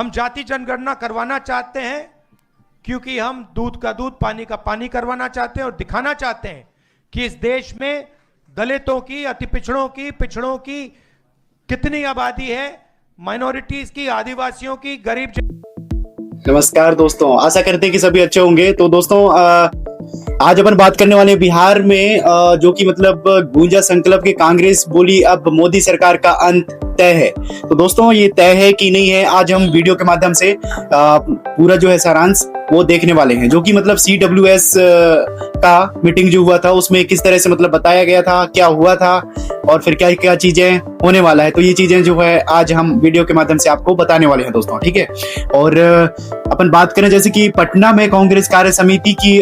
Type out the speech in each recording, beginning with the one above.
हम जाति जनगणना करवाना चाहते हैं क्योंकि हम दूध का दूध पानी का पानी करवाना चाहते हैं और दिखाना चाहते हैं कि इस देश में दलितों की, अति पिछड़ों की कितनी आबादी है, माइनॉरिटीज की, आदिवासियों की, गरीब। नमस्कार दोस्तों, आशा करते हैं कि सभी अच्छे होंगे। तो दोस्तों आज अपन बात करने वाले बिहार में जो कि मतलब गूंजा संकल्प की कांग्रेस बोली अब मोदी सरकार का अंत तय है। तो दोस्तों ये तय है कि नहीं है, आज हम वीडियो के माध्यम से पूरा जो है सारांश वो देखने वाले हैं। जो कि मतलब CWS का मीटिंग जो हुआ था उसमें किस तरह से मतलब बताया गया था, क्या हुआ था और फिर क्या क्या चीजें होने वाला है। तो ये चीजें जो है आज हम वीडियो के माध्यम से आपको बताने वाले हैं दोस्तों, ठीक है। और अपन बात करें जैसे कि पटना में कांग्रेस कार्य समिति की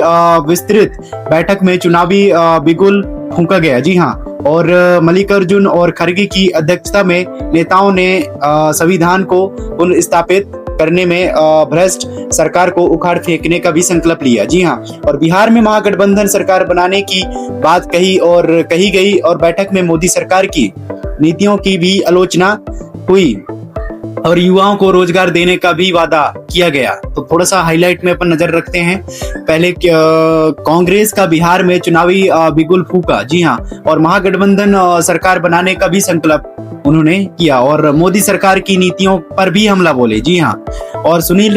विस्तृत बैठक में चुनावी बिगुल फूंका गया, जी हाँ। और मल्लिकार्जुन और खड़गे की अध्यक्षता में नेताओं ने संविधान को पुनर्स्थापित करने में भ्रष्ट सरकार को उखाड़ फेंकने का भी संकल्प लिया, जी हाँ। और बिहार में महागठबंधन सरकार बनाने की बात कही गई और बैठक में मोदी सरकार की नीतियों की भी आलोचना हुई और युवाओं को रोजगार देने का भी वादा किया गया। तो थोड़ा सा हाईलाइट में अपन नजर रखते हैं। पहले कांग्रेस का बिहार में चुनावी बिगुल फूका, जी हाँ। और महागठबंधन सरकार बनाने का भी संकल्प उन्होंने किया और मोदी सरकार की नीतियों पर भी हमला बोले, जी हाँ। और सुनील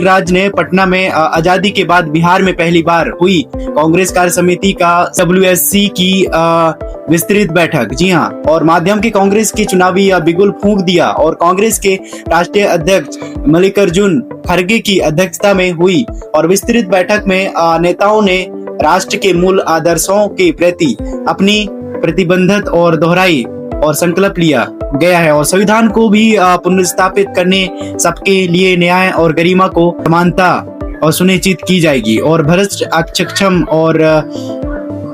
राज ने पटना में आजादी के बाद बिहार में पहली बार हुई कांग्रेस कार्य समिति का WSC की विस्तृत बैठक, जी हाँ। और माध्यम के कांग्रेस की चुनावी बिगुल फूंक दिया और कांग्रेस के राष्ट्रीय अध्यक्ष मल्लिकार्जुन खड़गे की अध्यक्षता में हुई और विस्तृत बैठक में नेताओं ने राष्ट्र के मूल आदर्शों के प्रति अपनी प्रतिबद्धता और दोहराई और संकल्प लिया गया है। और संविधान को भी पुनर्स्थापित करने, सबके लिए न्याय और गरिमा को समानता और सुनिश्चित की जाएगी और भ्रष्ट, अक्षम और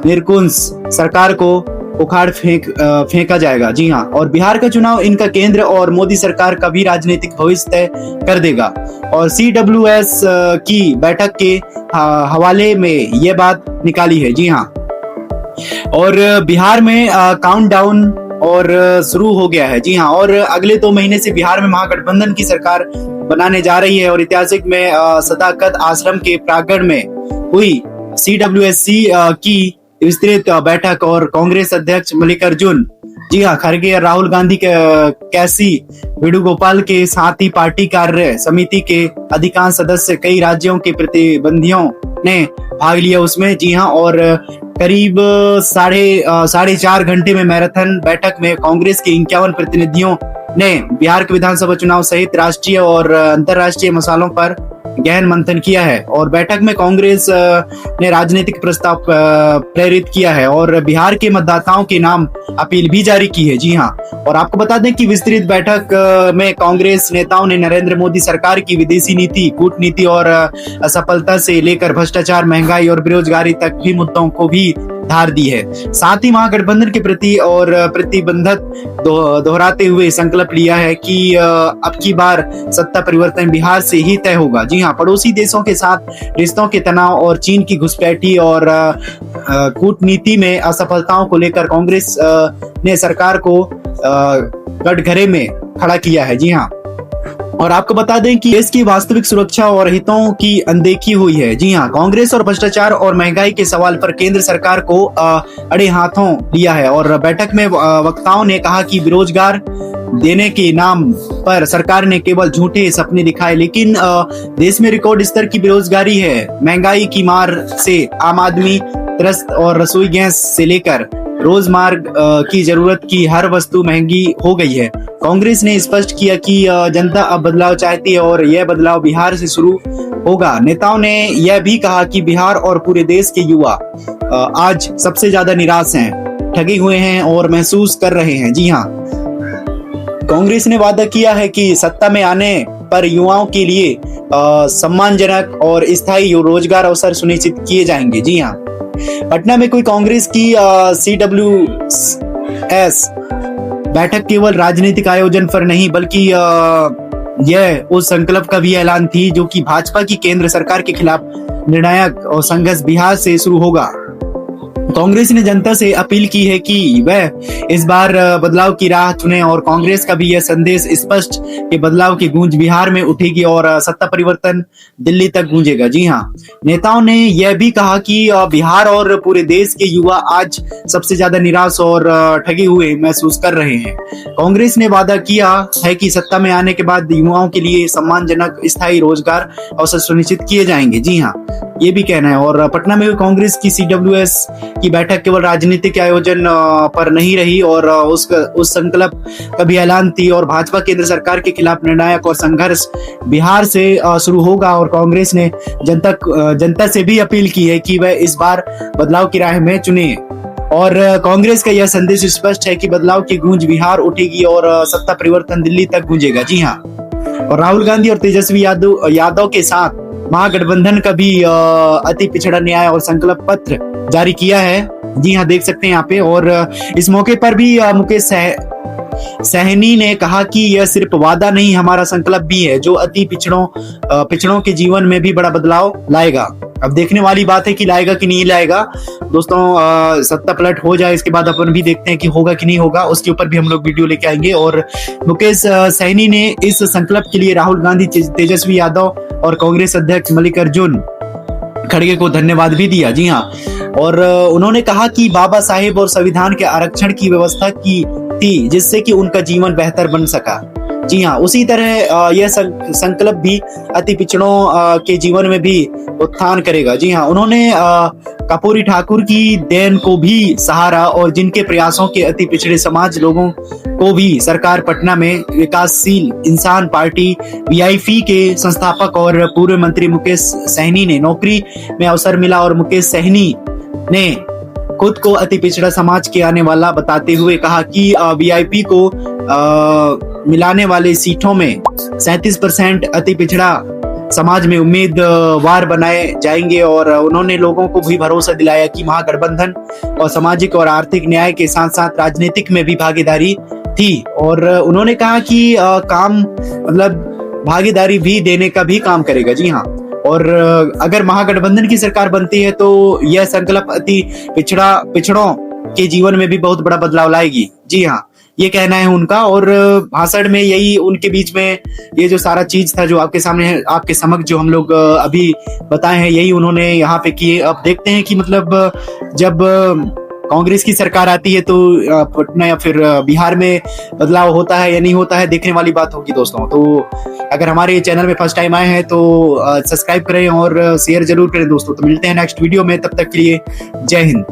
निरंकुश सरकार को उखाड़ फेंका जाएगा, जी हाँ। और बिहार का चुनाव इनका केंद्र और मोदी सरकार का भी राजनीतिक भविष्य तय कर देगा। और CWS की बैठक के हवाले में यह बात निकाली है, जी हाँ। और बिहार में काउंटडाउन और शुरू हो गया है, जी हाँ। और अगले 2 महीने से बिहार में महागठबंधन की सरकार बनाने जा रही है और ऐतिहासिक में सदाकत आश्रम के प्रांगण में हुई CWSC की विस्तृत बैठक और कांग्रेस अध्यक्ष मल्लिकार्जुन, जी हाँ, खड़गे और राहुल गांधी कैसी वेणुगोपाल के साथ ही पार्टी कार्य समिति के अधिकांश सदस्य, कई राज्यों के प्रतिनिधियों ने भाग लिया उसमें, जी हाँ। और करीब साढ़े 4 घंटे में मैराथन बैठक में कांग्रेस के 51 प्रतिनिधियों ने बिहार के विधानसभा चुनाव सहित राष्ट्रीय और अंतर्राष्ट्रीय मसलों पर गहन मंथन किया है। और बैठक में कांग्रेस ने राजनीतिक प्रस्ताव प्रेरित किया है और बिहार के मतदाताओं के नाम अपील भी जारी की है, जी हाँ। और आपको बता दें कि विस्तृत बैठक में कांग्रेस नेताओं ने नरेंद्र मोदी सरकार की विदेशी नीति, कूटनीति और असफलता से लेकर भ्रष्टाचार, महंगाई और बेरोजगारी तक भी मुद्दों को भी धार दी है। साथ ही महागठबंधन के प्रति और प्रतिबद्धता दोहराते हुए संकल्प लिया है कि अब की बार सत्ता परिवर्तन बिहार से ही तय होगा, जी हाँ। पड़ोसी देशों के साथ रिश्तों के तनाव और चीन की घुसपैठी और कूटनीति में असफलताओं को लेकर कांग्रेस ने सरकार को कटघरे में खड़ा किया है, जी हाँ। और आपको बता दें कि देश की वास्तविक सुरक्षा और हितों की अनदेखी हुई है, जी हाँ। कांग्रेस और भ्रष्टाचार और महंगाई के सवाल पर केंद्र सरकार को अड़े हाथों लिया है। और बैठक में वक्ताओं ने कहा कि बेरोजगार देने के नाम पर सरकार ने केवल झूठे सपने दिखाए, लेकिन देश में रिकॉर्ड स्तर की बेरोजगारी है। महंगाई की मार से आम आदमी त्रस्त और रसोई गैस से लेकर रोजमर्रा की जरूरत की हर वस्तु महंगी हो गई है। कांग्रेस ने स्पष्ट किया कि जनता अब बदलाव चाहती है और यह बदलाव बिहार से शुरू होगा। नेताओं ने यह भी कहा कि बिहार और पूरे देश के युवा आज सबसे ज्यादा निराश हैं, ठगे हुए हैं और महसूस कर रहे हैं, जी हाँ। कांग्रेस ने वादा किया है कि सत्ता में आने पर युवाओं के लिए सम्मानजनक और स्थायी रोजगार अवसर सुनिश्चित किए जाएंगे, जी हाँ। पटना में कोई कांग्रेस की CWS बैठक केवल राजनीतिक आयोजन पर नहीं बल्कि यह उस संकल्प का भी ऐलान थी जो कि भाजपा की केंद्र सरकार के खिलाफ निर्णायक और संघर्ष बिहार से शुरू होगा। कांग्रेस ने जनता से अपील की है कि वह इस बार बदलाव की राह चुने और कांग्रेस का भी यह संदेश स्पष्ट कि बदलाव की गूंज बिहार में उठेगी और सत्ता परिवर्तन दिल्ली तक गूंजेगा। जी हाँ, नेताओं ने यह भी कहा कि बिहार और पूरे देश के युवा आज सबसे ज्यादा निराश और ठगे हुए महसूस कर रहे हैं। कांग्रेस ने वादा किया है कि सत्ता में आने के बाद युवाओं के लिए सम्मानजनक स्थायी रोजगार अवसर सुनिश्चित किए जाएंगे। जी हाँ, ये भी कहना है। और पटना में कांग्रेस की CWS की बैठक केवल राजनीतिक आयोजन पर नहीं रही और उस संकल्प का भी ऐलान थी और भाजपा केंद्र सरकार के खिलाफ निर्णायक और संघर्ष बिहार से शुरू होगा। और कांग्रेस ने जनता से भी अपील की है कि वह इस बार बदलाव की राह में चुने और कांग्रेस का यह संदेश स्पष्ट है कि बदलाव की गूंज बिहार उठेगी और सत्ता परिवर्तन दिल्ली तक गूंजेगा। जी हाँ, और राहुल गांधी और तेजस्वी यादव के साथ महागठबंधन का भी अति पिछड़ा न्याय और संकल्प पत्र जारी किया है। जी हाँ, देख सकते हैं यहाँ पे। और इस मौके पर भी मुकेश सहनी ने कहा कि यह सिर्फ वादा नहीं, हमारा संकल्प भी है जो अति पिछड़ों के जीवन में भी बड़ा बदलाव लाएगा। अब देखने वाली बात है कि लाएगा कि नहीं लाएगा। दोस्तों, सत्ता पलट हो जाए इसके बाद अपन भी देखते हैं कि होगा कि नहीं होगा, उसके ऊपर भी हम लोग वीडियो लेके आएंगे। और मुकेश सहनी ने इस संकल्प के लिए राहुल गांधी, तेजस्वी यादव और कांग्रेस अध्यक्ष मल्लिकार्जुन खड़गे को धन्यवाद भी दिया। जी हाँ, और उन्होंने कहा कि बाबा साहेब और संविधान के आरक्षण की व्यवस्था की थी जिससे कि उनका जीवन बेहतर बन सका। जी हाँ, उसी तरह यह संकल्प भी अति पिछड़ों के जीवन में भी उत्थान करेगा। जी हाँ, उन्होंने कर्पूरी ठाकुर की देन को भी सहारा और जिनके प्रयासों के अति पिछड़े समाज लोगों को भी सरकार पटना में विकासशील इंसान पार्टी VIP के संस्थापक और पूर्व मंत्री मुकेश सहनी ने नौकरी में अवसर मिला। और मुकेश सहनी ने खुद को अति पिछड़ा समाज के आने वाला बताते हुए कहा कि VIP को मिलाने वाले सीटों में 37% अति पिछड़ा समाज में उम्मीदवार बनाए जाएंगे। और उन्होंने लोगों को भी भरोसा दिलाया कि महागठबंधन और सामाजिक और आर्थिक न्याय के साथ साथ राजनीतिक में भी भागीदारी थी। और उन्होंने कहा कि काम मतलब भागीदारी भी देने का भी काम करेगा। जी हाँ, और अगर महागठबंधन की सरकार बनती है तो यह संकल्प अति पिछड़ों के जीवन में भी बहुत बड़ा बदलाव लाएगी। जी हाँ, ये कहना है उनका। और भाषण में यही उनके बीच में ये जो सारा चीज था जो आपके सामने है, आपके समक्ष जो हम लोग अभी बताए हैं, यही उन्होंने यहाँ पे किए। अब देखते हैं कि मतलब जब कांग्रेस की सरकार आती है तो पटना या फिर बिहार में बदलाव होता है या नहीं होता है, देखने वाली बात होगी दोस्तों। तो अगर हमारे चैनल में फर्स्ट टाइम आए हैं तो सब्सक्राइब करें और शेयर जरूर करें दोस्तों। तो मिलते हैं नेक्स्ट वीडियो में, तब तक के लिए जय हिंद।